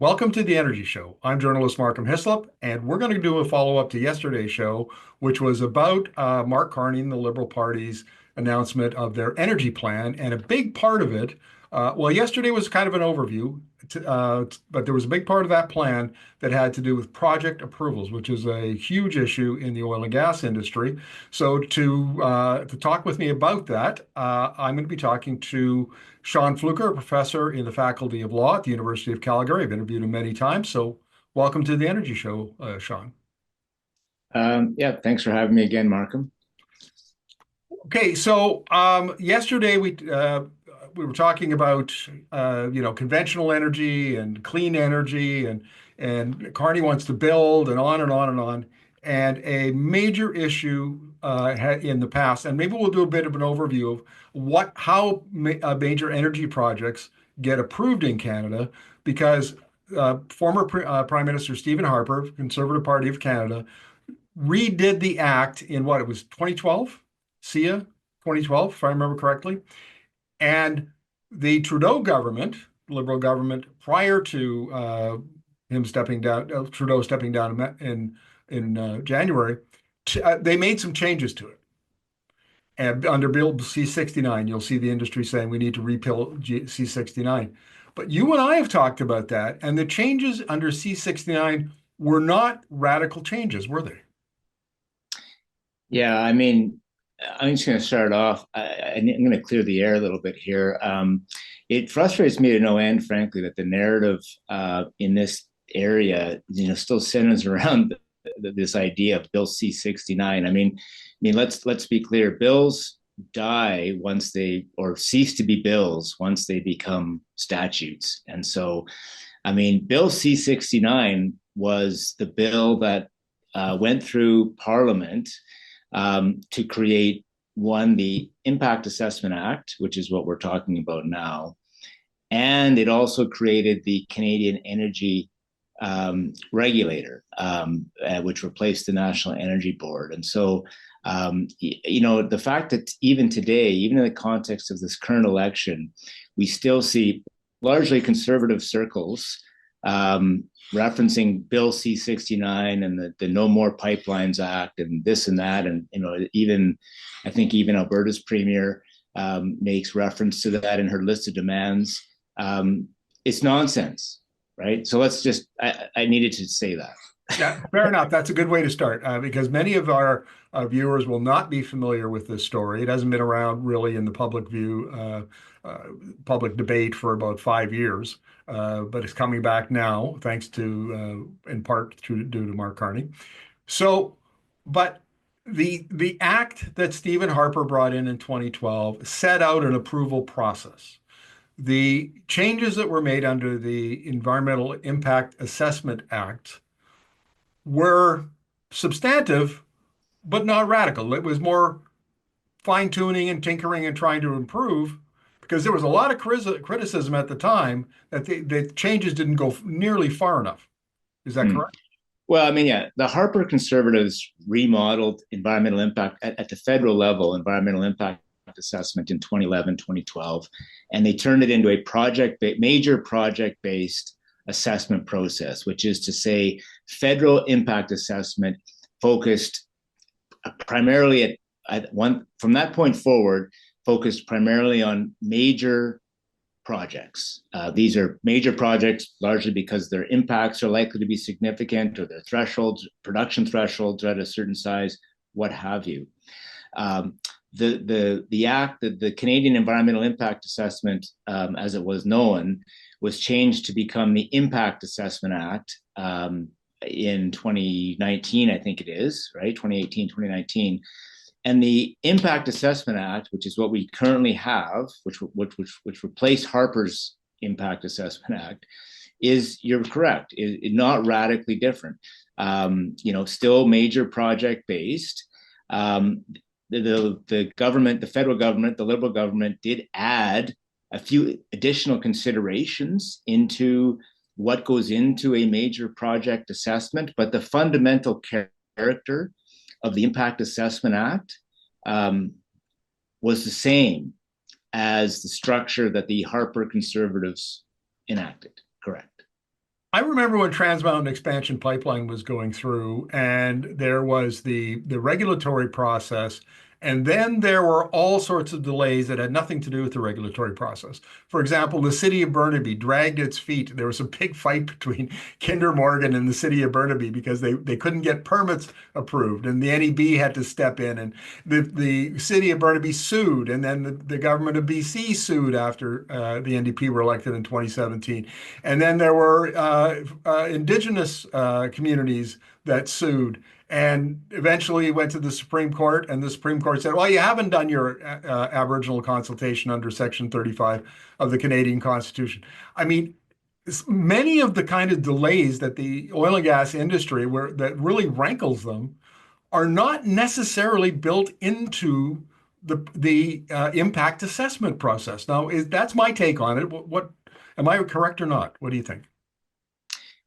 Welcome to the Energy Show. I'm journalist Markham Hislop, and we're going to do a follow-up to yesterday's show, which was about Mark Carney and the Liberal Party's announcement of their energy plan. And a big part of it, yesterday was kind of an overview, but there was a big part of that plan that had to do with project approvals, which is a huge issue in the oil and gas industry. So to talk with me about that, I'm going to be talking to Shaun Fluker, a professor in the Faculty of Law at the University of Calgary. I've interviewed him many times. So welcome to the Energy Show, Shaun. Yeah, thanks for having me again, Markham. Okay, so yesterday we were talking about conventional energy and clean energy, and Carney wants to build and on and on and on. And a major issue in the past, and maybe we'll do a bit of an overview of how major energy projects get approved in Canada, because former Prime Minister Stephen Harper, Conservative Party of Canada, redid the act in what it was 2012, SIA 2012, if I remember correctly. And the Trudeau government, Liberal government, prior to him stepping down, Trudeau stepping down in January, they made some changes to it. And under Bill C-69, you'll see the industry saying we need to repeal C-69. But you and I have talked about that, and the changes under C-69 were not radical changes, were they? Yeah, I mean, I'm just going to start off. I'm going to clear the air a little bit here. It frustrates me to no end, frankly, that the narrative in this area, still centers around this idea of Bill C-69. Let's be clear. Bills die once or cease to be bills once they become statutes. And so, Bill C-69 was the bill that went through Parliament to create the Impact Assessment Act, which is what we're talking about now. And it also created the Canadian Energy Regulator, which replaced the National Energy Board. And so, the fact that even today, even in the context of this current election, we still see largely conservative circles referencing Bill C-69 and the No More Pipelines Act and this and that. And, I think even Alberta's premier makes reference to that in her list of demands. It's nonsense, right? So I needed to say that. Yeah, fair enough. That's a good way to start because many of our viewers will not be familiar with this story. It hasn't been around really in the public view, public debate for about 5 years, but it's coming back now, thanks to, in part, due to Mark Carney. So, but the act that Stephen Harper brought in 2012 set out an approval process. The changes that were made under the Environmental Impact Assessment Act were substantive, but not radical. It was more fine tuning and tinkering and trying to improve because there was a lot of criticism at the time that the changes didn't go nearly far enough. Is that correct? Well, yeah, the Harper Conservatives remodeled environmental impact at the federal level, environmental impact assessment in 2011, 2012, and they turned it into a major project-based assessment process, which is to say federal impact assessment focused primarily from that point forward, focused primarily on major projects. These are major projects largely because their impacts are likely to be significant, or their production thresholds are at a certain size, what have you. The act, the Canadian Environmental Impact Assessment, as it was known, was changed to become the Impact Assessment Act in 2019, I think it is, right? 2018, 2019. And the Impact Assessment Act, which is what we currently have, which replaced Harper's Impact Assessment Act, you're correct, is not radically different. Still major project based. The government, the federal government, the Liberal government did add a few additional considerations into what goes into a major project assessment, but the fundamental character of the Impact Assessment Act was the same as the structure that the Harper Conservatives enacted. Correct. I remember when Trans Mountain Expansion Pipeline was going through, and there was the regulatory process, and then there were all sorts of delays that had nothing to do with the regulatory process. For example, the city of Burnaby dragged its feet. There was a big fight between Kinder Morgan and the city of Burnaby because they couldn't get permits approved, and the NEB had to step in, and the city of Burnaby sued, and then the government of BC sued after the NDP were elected in 2017. And then there were indigenous communities that sued and eventually went to the Supreme Court. And the Supreme Court said, well, you haven't done your Aboriginal consultation under Section 35 of the Canadian Constitution. I mean, many of the kind of delays that the oil and gas industry that really rankles them are not necessarily built into the impact assessment process. Now, that's my take on it. What am I correct or not? What do you think?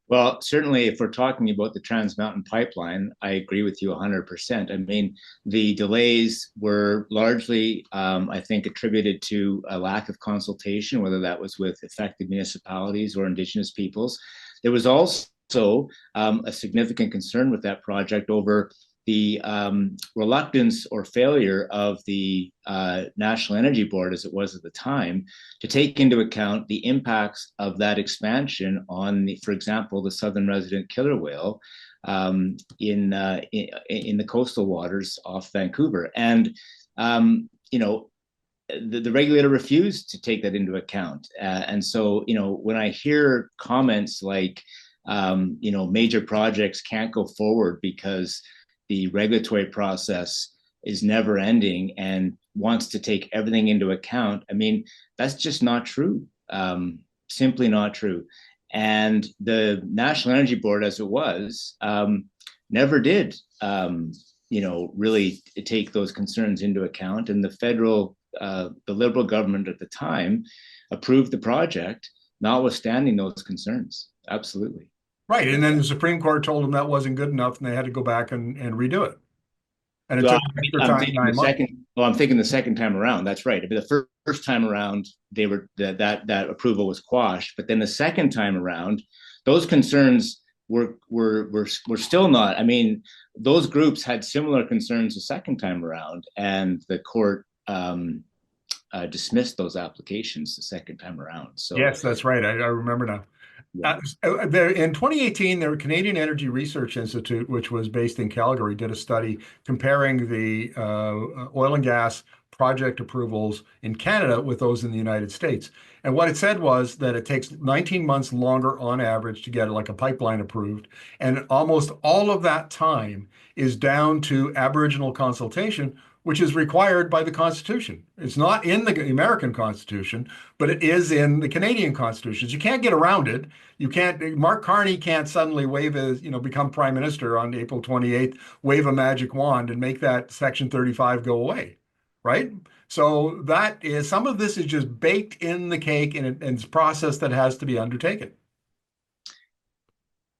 Well, certainly, if we're talking about the Trans Mountain Pipeline, I agree with you 100%. I mean, the delays were largely, I think, attributed to a lack of consultation, whether that was with affected municipalities or Indigenous peoples. There was also a significant concern with that project over the reluctance or failure of the National Energy Board, as it was at the time, to take into account the impacts of that expansion on, for example, the southern resident killer whale in the coastal waters off Vancouver. And, the regulator refused to take that into account. And so, when I hear comments like, major projects can't go forward because the regulatory process is never ending and wants to take everything into account. I mean, that's just not true. Simply not true. And the National Energy Board, as it was, never did, really take those concerns into account. And the Liberal government at the time approved the project, notwithstanding those concerns. Absolutely. Right. And then the Supreme Court told them that wasn't good enough and they had to go back and redo it. And it Well, took extra time, 9 months. I'm thinking the second time around. That's right. But the first time around, they were that approval was quashed. But then the second time around, those concerns were still not. I mean, those groups had similar concerns the second time around, and the court dismissed those applications the second time around. So Yes, that's right. I remember now. yeah. In 2018, the Canadian Energy Research Institute, which was based in Calgary, did a study comparing the oil and gas project approvals in Canada with those in the United States. And what it said was that it takes 19 months longer on average to get like a pipeline approved. And almost all of that time is down to Aboriginal consultation, which is required by the Constitution. It's not in the American Constitution, but it is in the Canadian Constitutions. You can't get around it. You can't, Mark Carney can't suddenly become prime minister on April 28th, wave a magic wand and make that Section 35 go away, right? So some of this is just baked in the cake and it's a process that has to be undertaken.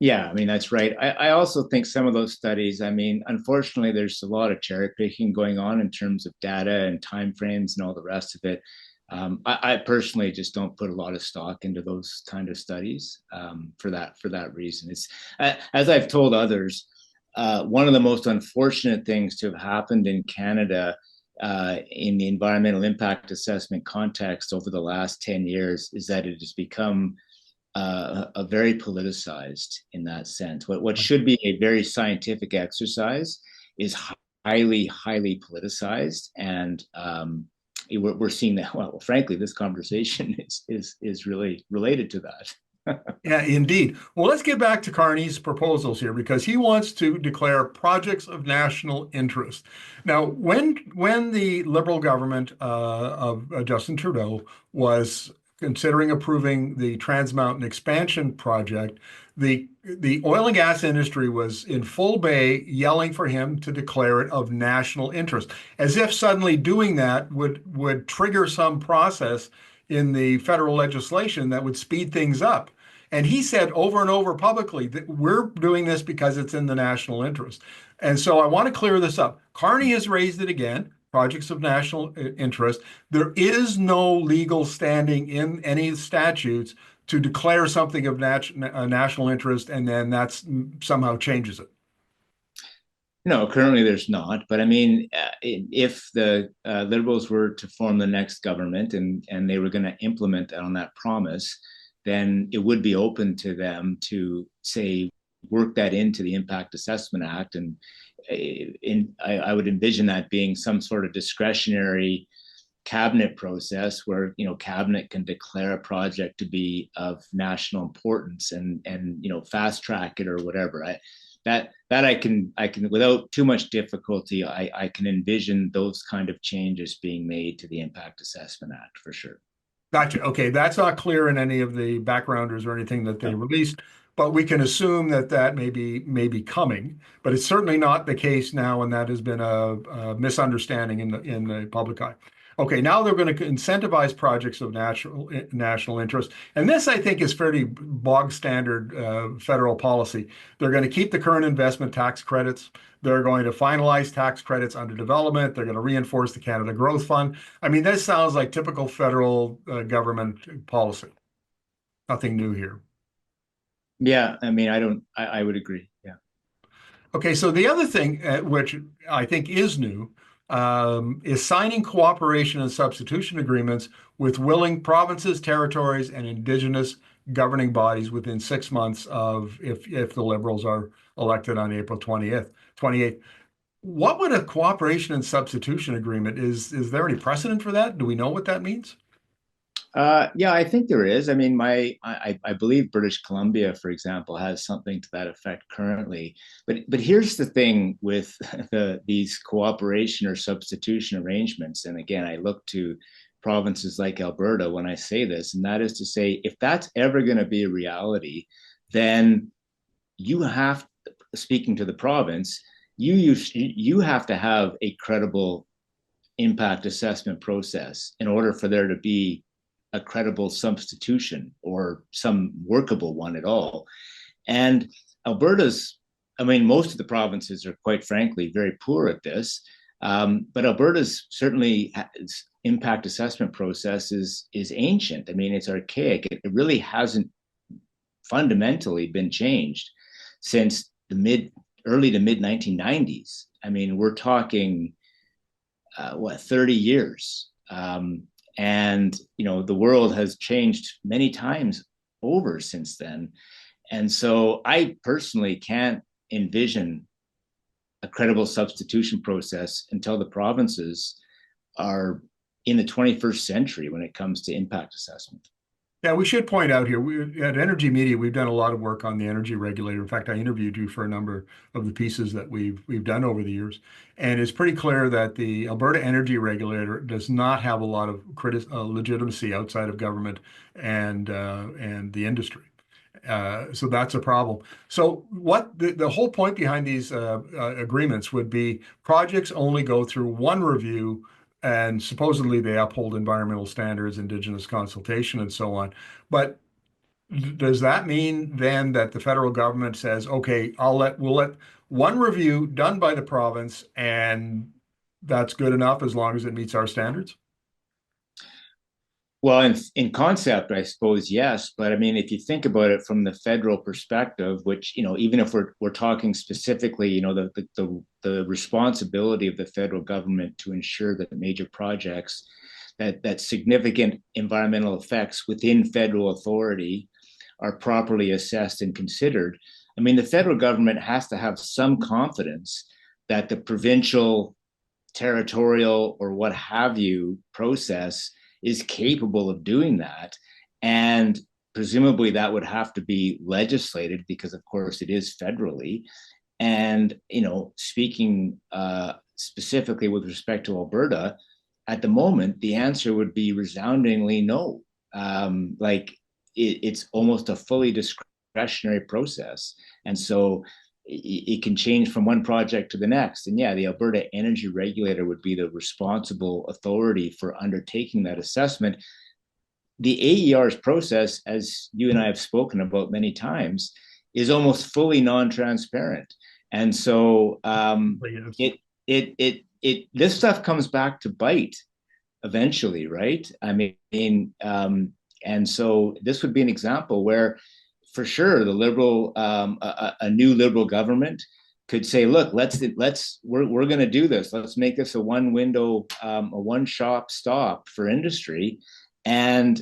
Yeah, I mean, that's right. I also think some of those studies, I mean, unfortunately, there's a lot of cherry picking going on in terms of data and timeframes and all the rest of it. I personally just don't put a lot of stock into those kind of studies for that reason. It's as I've told others, one of the most unfortunate things to have happened in Canada in the environmental impact assessment context over the last 10 years is that it has become a very politicized in that sense. What should be a very scientific exercise is highly politicized, and we're seeing that. Well, frankly, this conversation is really related to that. Yeah, indeed. Well, let's get back to Carney's proposals here because he wants to declare projects of national interest. Now, when the Liberal government of Justin Trudeau was considering approving the Trans Mountain expansion project, the oil and gas industry was in full bay yelling for him to declare it of national interest, as if suddenly doing that would trigger some process in the federal legislation that would speed things up. And he said over and over publicly that we're doing this because it's in the national interest. And so I want to clear this up. Carney has raised it again. Projects of national interest. There is no legal standing in any statutes to declare something of national interest, and then that's somehow changes it? No, currently there's not. But I mean, if the Liberals were to form the next government and they were going to implement on that promise, then it would be open to them to say work that into the Impact Assessment Act, and I would envision that being some sort of discretionary cabinet process where cabinet can declare a project to be of national importance and fast track it or whatever. That I can without too much difficulty, I can envision those kind of changes being made to the Impact Assessment Act for sure. Gotcha. Okay, that's not clear in any of the backgrounders or anything that they released, but we can assume that that may be coming. But it's certainly not the case now, and that has been a misunderstanding in the public eye. Okay, now they're going to incentivize projects of national interest, and this I think is fairly bog standard federal policy. They're going to keep the current investment tax credits. They're going to finalize tax credits under development. They're going to reinforce the Canada Growth Fund. I mean, this sounds like typical federal government policy. Nothing new here. Yeah, I mean, I would agree. Yeah. Okay, so the other thing, which I think is new, is signing cooperation and substitution agreements with willing provinces, territories, and Indigenous governing bodies within 6 months of if the Liberals are elected on April 28th. What would a cooperation and substitution agreement is there any precedent for that? Do we know what that means? Yeah, I think there is. I mean, I believe British Columbia, for example, has something to that effect currently. But here's the thing with these cooperation or substitution arrangements. And again, I look to provinces like Alberta when I say this, and that is to say, if that's ever going to be a reality, then you have, speaking to the province, you have to have a credible impact assessment process in order for there to be a credible substitution or some workable one at all. And Alberta's, I mean, most of the provinces are quite frankly very poor at this. But Alberta's certainly impact assessment process is ancient. I mean, it's archaic. It really hasn't fundamentally been changed since the early to mid 1990s. I mean, we're talking 30 years. And the world has changed many times over since then. And so I personally can't envision a credible substitution process until the provinces are in the 21st century when it comes to impact assessment. Yeah, we should point out here, at Energy Media, we've done a lot of work on the energy regulator. In fact, I interviewed you for a number of the pieces that we've done over the years. And it's pretty clear that the Alberta energy regulator does not have a lot of legitimacy outside of government and the industry. So that's a problem. So what the whole point behind these agreements would be projects only go through one review, and supposedly they uphold environmental standards, Indigenous consultation, and so on. But does that mean then that the federal government says, okay, we'll let one review done by the province, and that's good enough as long as it meets our standards? Well, in concept, I suppose, yes. But I mean, if you think about it from the federal perspective, which, even if we're talking specifically, the responsibility of the federal government to ensure that major projects that significant environmental effects within federal authority are properly assessed and considered. I mean, the federal government has to have some confidence that the provincial, territorial, or what have you process is capable of doing that. And presumably that would have to be legislated because, of course, it is federally. And, speaking specifically with respect to Alberta, at the moment, the answer would be resoundingly no. It's almost a fully discretionary process. And so it can change from one project to the next. And yeah, the Alberta Energy Regulator would be the responsible authority for undertaking that assessment. The AER's process, as you and I have spoken about many times, is almost fully non-transparent. And so this stuff comes back to bite eventually, right? I mean, And so this would be an example where, for sure, the liberal, a new liberal government could say, look, we're going to do this. Let's make this a one window, a one shop stop for industry. And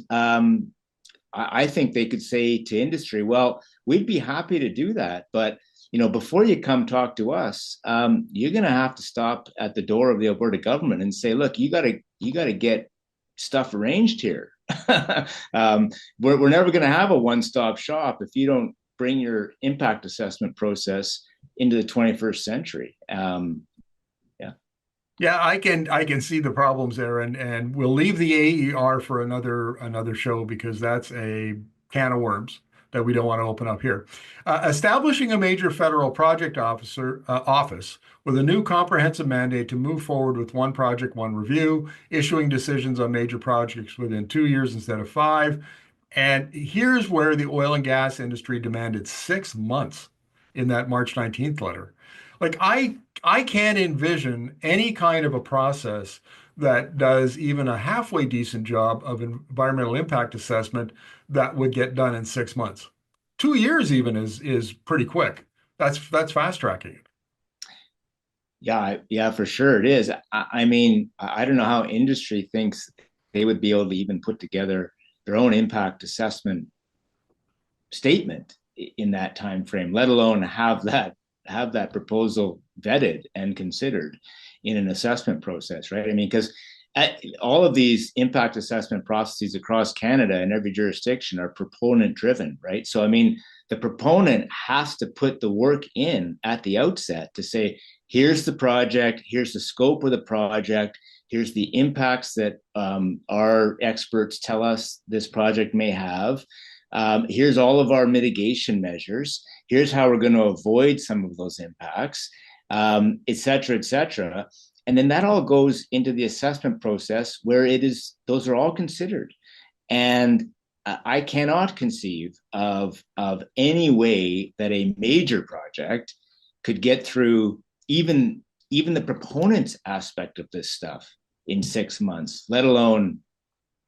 I think they could say to industry, well, we'd be happy to do that, but before you come talk to us, you're going to have to stop at the door of the Alberta government and say, look, you got to get stuff arranged here. We're never going to have a one-stop shop if you don't bring your impact assessment process into the 21st century. Yeah, I can see the problems there, and we'll leave the AER for another show because that's a can of worms that we don't want to open up here. Establishing a major federal project office with a new comprehensive mandate to move forward with one project, one review, issuing decisions on major projects within 2 years instead of 5. And here's where the oil and gas industry demanded 6 months in that March 19th letter. Like I can't envision any kind of a process that does even a halfway decent job of environmental impact assessment that would get done in 6 months. 2 years even is pretty quick. That's fast tracking it. Yeah, for sure it is. I mean, I don't know how industry thinks they would be able to even put together their own impact assessment statement in that time frame, let alone have that proposal vetted and considered in an assessment process, right? I mean, because all of these impact assessment processes across Canada and every jurisdiction are proponent driven, right? So, I mean, the proponent has to put the work in at the outset to say, here's the project, here's the scope of the project, here's the impacts that our experts tell us this project may have. Here's all of our mitigation measures. Here's how we're going to avoid some of those impacts, et cetera, et cetera. And then that all goes into the assessment process where those are all considered. And I cannot conceive of any way that a major project could get through even the proponents aspect of this stuff in 6 months, let alone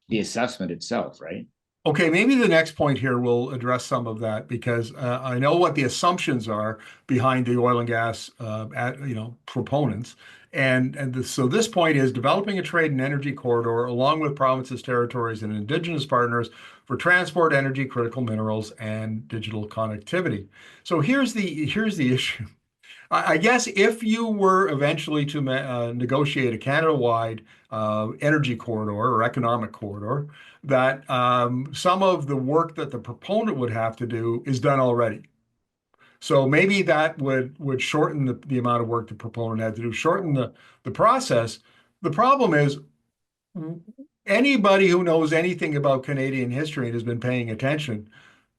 the assessment itself, right? Okay, maybe the next point here will address some of that because I know what the assumptions are behind the oil and gas, proponents, so this point is developing a trade and energy corridor along with provinces, territories, and Indigenous partners for transport, energy, critical minerals, and digital connectivity. So here's the issue. I guess if you were eventually to negotiate a Canada-wide energy corridor or economic corridor, that some of the work that the proponent would have to do is done already. So maybe that would shorten the amount of work the proponent had to do, shorten the process. The problem is anybody who knows anything about Canadian history and has been paying attention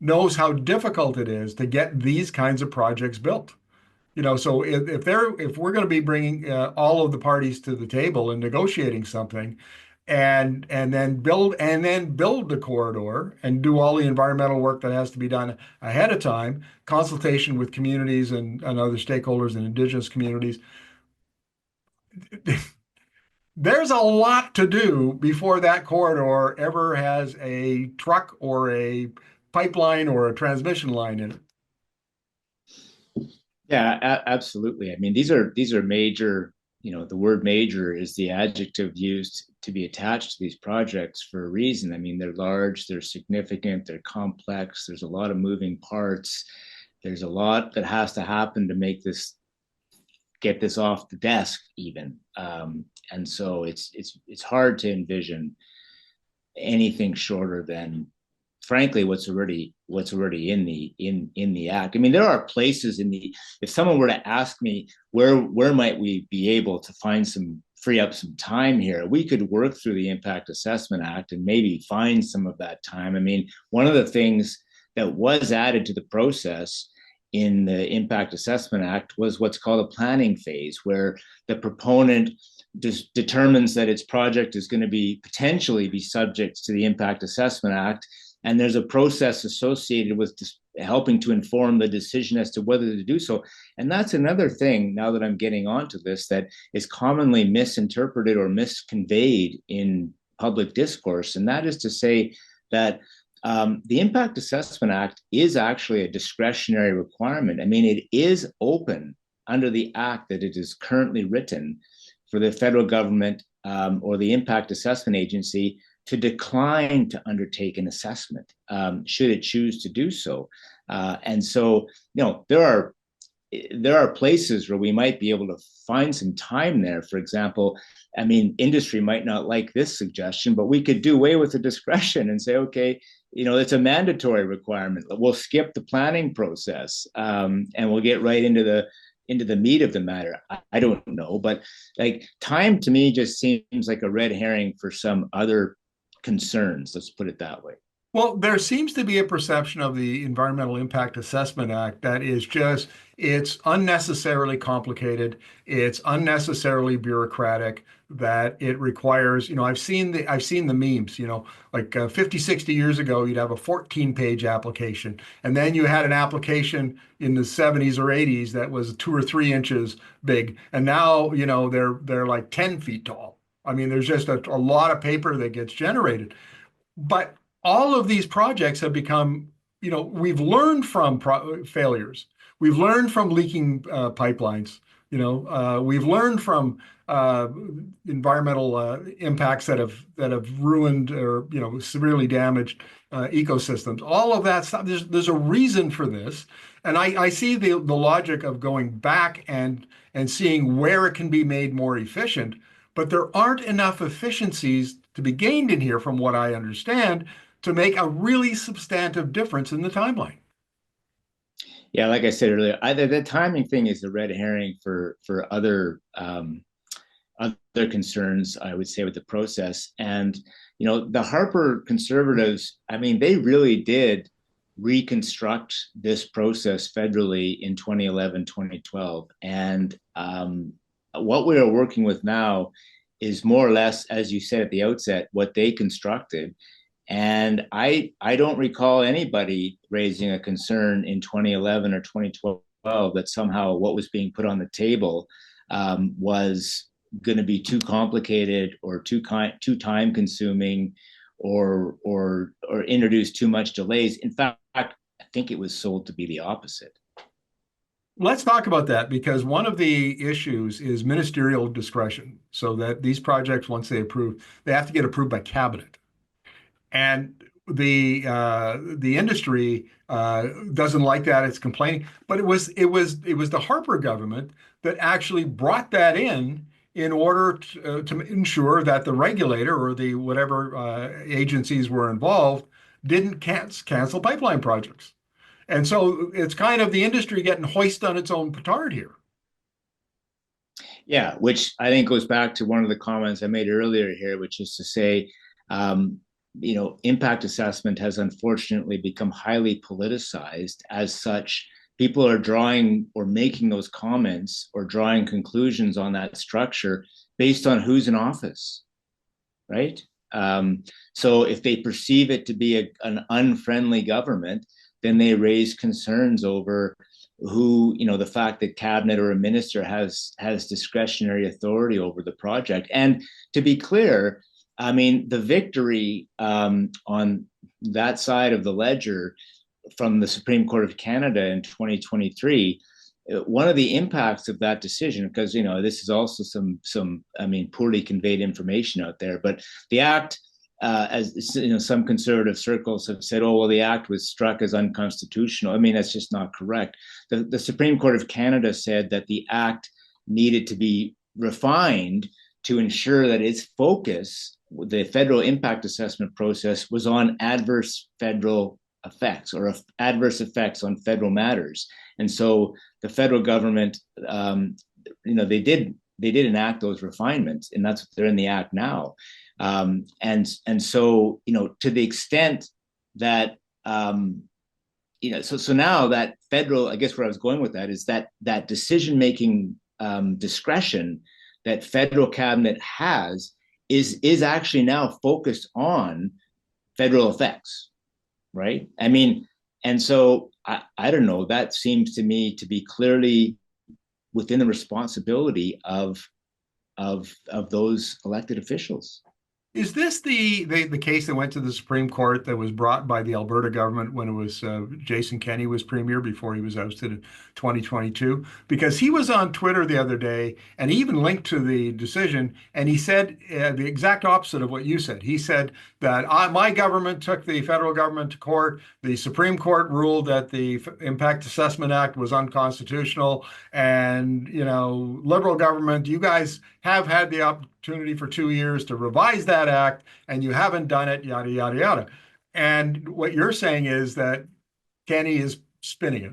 knows how difficult it is to get these kinds of projects built. So if we're going to be bringing all of the parties to the table and negotiating something, and then build the corridor and do all the environmental work that has to be done ahead of time, consultation with communities and other stakeholders and Indigenous communities, there's a lot to do before that corridor ever has a truck or a pipeline or a transmission line in it. Yeah, absolutely. I mean, these are major, the word major is the adjective used to be attached to these projects for a reason. I mean, they're large, they're significant, they're complex, there's a lot of moving parts. There's a lot that has to happen to get this off the desk even. And so it's hard to envision anything shorter than, frankly, what's already in the act. I mean, there are places if someone were to ask me where might we be able to free up some time here, we could work through the Impact Assessment Act and maybe find some of that time. I mean, one of the things that was added to the process in the Impact Assessment Act was what's called a planning phase, where the proponent determines that its project is going to potentially be subject to the Impact Assessment Act. And there's a process associated with helping to inform the decision as to whether to do so. And that's another thing, now that I'm getting onto this, that is commonly misinterpreted or misconveyed in public discourse. And that is to say that the Impact Assessment Act is actually a discretionary requirement. I mean, it is open under the act that it is currently written for the federal government or the Impact Assessment Agency to decline to undertake an assessment should it choose to do so. And so, there are places where we might be able to find some time there. For example, I mean, industry might not like this suggestion, but we could do away with the discretion and say, okay, it's a mandatory requirement. We'll skip the planning process and we'll get right into the meat of the matter. I don't know, but like time to me just seems like a red herring for some other concerns. Let's put it that way. Well, there seems to be a perception of the Environmental Impact Assessment Act that is just, it's unnecessarily complicated, it's unnecessarily bureaucratic, that it requires, I've seen the memes, like 50, 60 years ago, you'd have a 14-page application. And then you had an application in the 70s or 80s that was 2 or 3 inches big. And now, they're like 10 feet tall. I mean, there's just a lot of paper that gets generated. But all of these projects have become, we've learned from failures. We've learned from leaking pipelines. We've learned from environmental impacts that have ruined or severely damaged ecosystems. All of that stuff. There's a reason for this, and I see the logic of going back and seeing where it can be made more efficient. But there aren't enough efficiencies to be gained in here, from what I understand, to make a really substantive difference in the timeline. Yeah, like I said earlier, the timing thing is the red herring for other concerns, I would say, with the process. And the Harper Conservatives, I mean, they really did reconstruct this process federally in 2011, 2012. And what we are working with now is more or less, as you said at the outset, what they constructed. And I don't recall anybody raising a concern in 2011 or 2012 that somehow what was being put on the table was going to be too complicated or too time consuming or introduce too much delays. In fact, I think it was sold to be the opposite. Let's talk about that, because one of the issues is ministerial discretion. So that these projects, once they approve, they have to get approved by cabinet. And the industry doesn't like that. It's complaining, but it was the Harper government that actually brought that in order to ensure that the regulator or the whatever agencies were involved didn't cancel pipeline projects. And so it's kind of the industry getting hoisted on its own petard here. Yeah, which I think goes back to one of the comments I made earlier here, which is to say, impact assessment has unfortunately become highly politicized. As such, people are drawing or making those comments or drawing conclusions on that structure based on who's in office, right? So if they perceive it to be an unfriendly government, then they raise concerns over who, the fact that cabinet or a minister has discretionary authority over the project. And to be clear, I mean, the victory on that side of the ledger from the Supreme Court of Canada in 2023, one of the impacts of that decision, because this is also some poorly conveyed information out there, but the act, as some conservative circles have said, oh well, the act was struck as unconstitutional. I mean, that's just not correct. The Supreme Court of Canada said that the act needed to be refined to ensure that its focus, the federal impact assessment process, was on adverse federal effects or adverse effects on federal matters. And so the federal government, they did enact those refinements, and that's what they're in the act now. And so, to the extent that, so now that federal, I guess where I was going with that is that decision-making discretion that federal cabinet has is actually now focused on federal effects, right? I mean, and so I don't know, that seems to me to be clearly within the responsibility of those elected officials. Is this the case that went to the Supreme Court that was brought by the Alberta government when it was Jason Kenney was premier before he was ousted in 2022? Because he was on Twitter the other day and he even linked to the decision and he said the exact opposite of what you said. He said that my government took the federal government to court. The Supreme Court ruled that the Impact Assessment Act was unconstitutional, and Liberal government, you guys have had the opportunity for 2 years to revise that act, and you haven't done it, yada, yada, yada. And what you're saying is that Kenny is spinning it.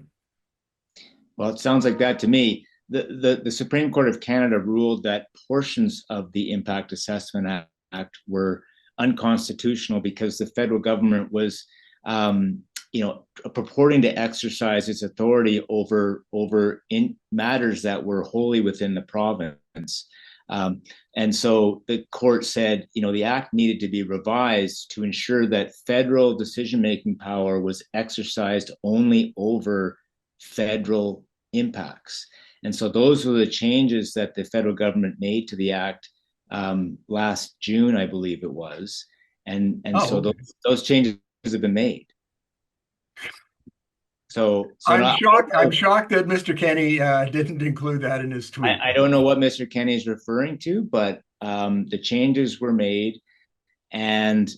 Well, it sounds like that to me. The Supreme Court of Canada ruled that portions of the Impact Assessment Act were unconstitutional because the federal government was, purporting to exercise its authority over in matters that were wholly within the province. And so the court said, the act needed to be revised to ensure that federal decision-making power was exercised only over federal impacts. And so those were the changes that the federal government made to the act last June, I believe it was. So Okay. those changes have been made. So I'm shocked that Mr. Kenny didn't include that in his tweet. I don't know what Mr. Kenny is referring to, but the changes were made, and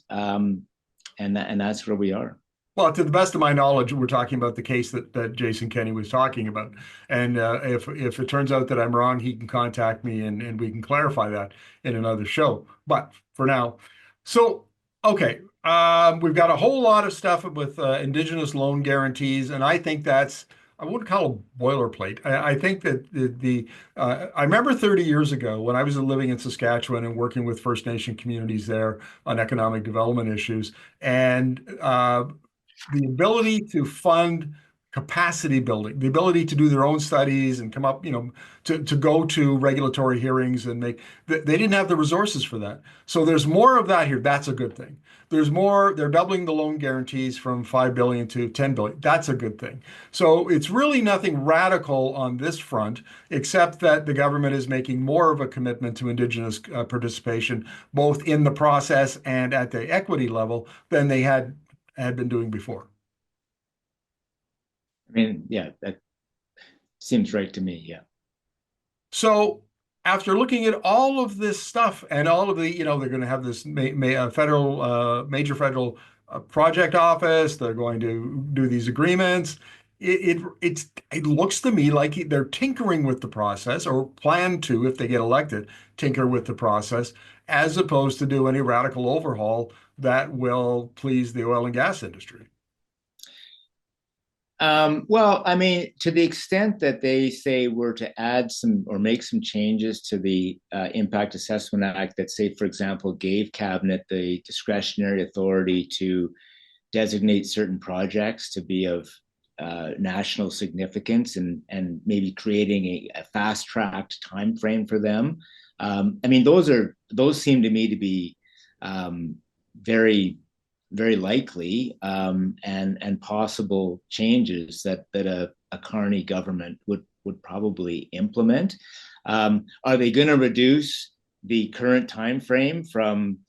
that's where we are. Well, to the best of my knowledge, we're talking about the case that Jason Kenny was talking about. And if it turns out that I'm wrong, he can contact me and we can clarify that in another show. But for now, so, okay, we've got a whole lot of stuff with Indigenous loan guarantees, and I think I wouldn't call it boilerplate. I think that I remember 30 years ago when I was living in Saskatchewan and working with First Nation communities there on economic development issues, and the ability to fund capacity building, the ability to do their own studies and come up, to go to regulatory hearings and they didn't have the resources for that. So there's more of that here. That's a good thing. There's more, they're doubling the loan guarantees from 5 billion to 10 billion. That's a good thing. So it's really nothing radical on this front, except that the government is making more of a commitment to Indigenous participation, both in the process and at the equity level than they had been doing before. I mean, yeah, that seems right to me. Yeah. So after looking at all of this stuff and all of the, they're going to have this major federal project office. They're going to do these agreements. It looks to me like they're tinkering with the process, or plan to, if they get elected, tinker with the process, as opposed to do any radical overhaul that will please the oil and gas industry. Well, I mean, to the extent that they say we're to add some or make some changes to the Impact Assessment Act that, say, for example, gave Cabinet the discretionary authority to designate certain projects to be of national significance and maybe creating a fast-tracked time frame for them. I mean, those seem to me to be very, very likely and possible changes that a Carney government would probably implement. Are they going to reduce the current time frame from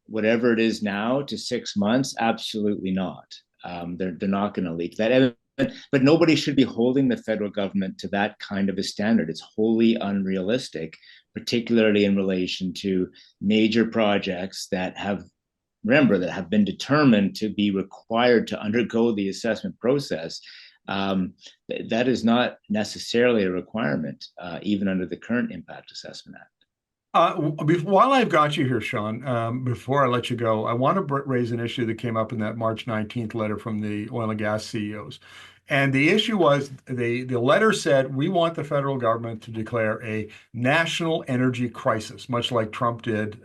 whatever it is now to 6 months? Absolutely not. They're not going to leak that. But nobody should be holding the federal government to that kind of a standard. It's wholly unrealistic, particularly in relation to major projects that have been determined to be required to undergo the assessment process. That is not necessarily a requirement, even under the current Impact Assessment Act. While I've got you here, Shaun, before I let you go, I want to raise an issue that came up in that March 19th letter from the oil and gas CEOs. And the issue was the letter said, we want the federal government to declare a national energy crisis, much like Trump did,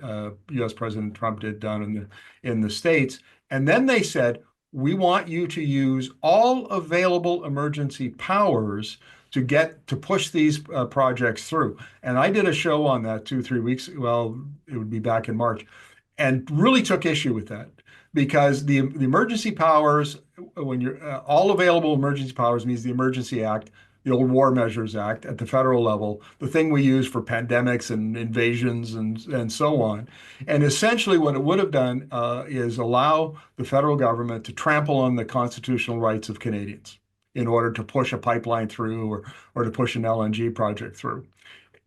U.S. President Trump did down in the States. And then they said, we want you to use all available emergency powers to push these projects through. And I did a show on that 2-3 weeks. Well, it would be back in March, and really took issue with that because the emergency powers, when you're all available emergency powers means the Emergency Act, the old War Measures Act at the federal level, the thing we use for pandemics and invasions and so on. And essentially, what it would have done is allow the federal government to trample on the constitutional rights of Canadians in order to push a pipeline through or to push an LNG project through.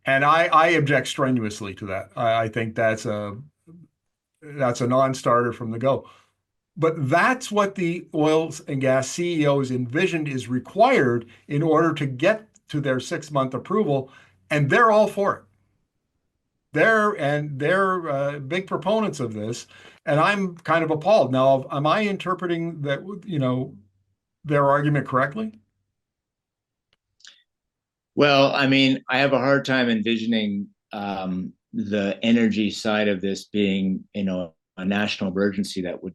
And I object strenuously to that. I think that's a non-starter from the go. But that's what the oil and gas CEOs envisioned is required in order to get to their 6-month approval, and they're all for it. They're big proponents of this, and I'm kind of appalled. Now, am I interpreting that, their argument correctly? Well, I mean, I have a hard time envisioning the energy side of this being, a national emergency that would,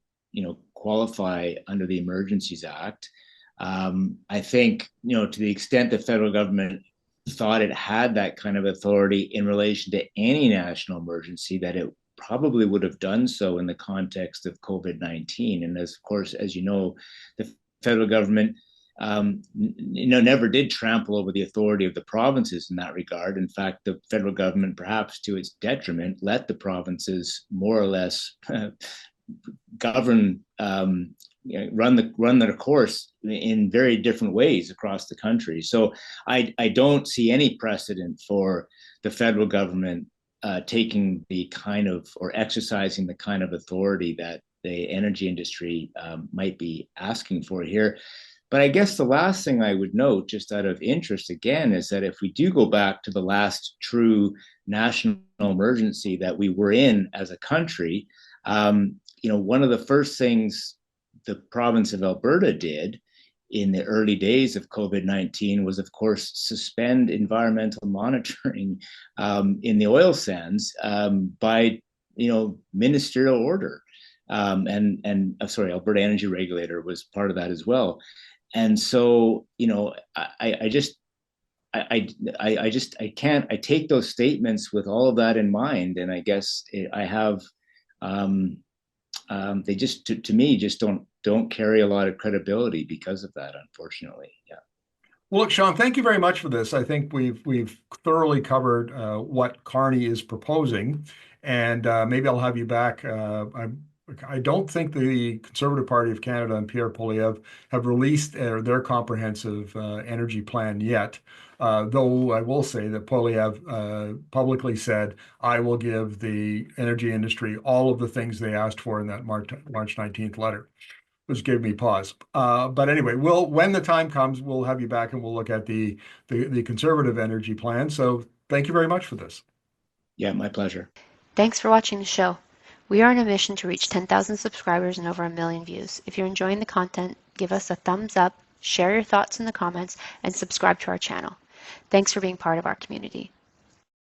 qualify under the Emergencies Act. I think, to the extent the federal government thought it had that kind of authority in relation to any national emergency, that it probably would have done so in the context of COVID-19. And of course, as you know, the federal government never did trample over the authority of the provinces in that regard. In fact, the federal government, perhaps to its detriment, let the provinces more or less govern, run their course in very different ways across the country. So I don't see any precedent for the federal government taking the kind of, or exercising the kind of authority that the energy industry might be asking for here. But I guess the last thing I would note, just out of interest again, is that if we do go back to the last true national emergency that we were in as a country, one of the first things the province of Alberta did in the early days of COVID-19 was, of course, suspend environmental monitoring in the oil sands by, ministerial order. Alberta Energy Regulator was part of that as well. And so, I take those statements with all of that in mind. And I guess I have, they just, to me, just don't carry a lot of credibility because of that, unfortunately. Yeah. Well, look, Shaun, thank you very much for this. I think we've thoroughly covered what Carney is proposing, and maybe I'll have you back. I don't think the Conservative Party of Canada and Pierre Poilievre have released their comprehensive energy plan yet. Though I will say that Poilievre publicly said, I will give the energy industry all of the things they asked for in that March 19th letter, which gave me pause. But anyway, when the time comes, we'll have you back and we'll look at the Conservative energy plan. So thank you very much for this. Yeah, my pleasure. Thanks for watching the show. We are on a mission to reach 10,000 subscribers and over 1 million views. If you're enjoying the content, give us a thumbs up, share your thoughts in the comments, and subscribe to our channel. Thanks for being part of our community.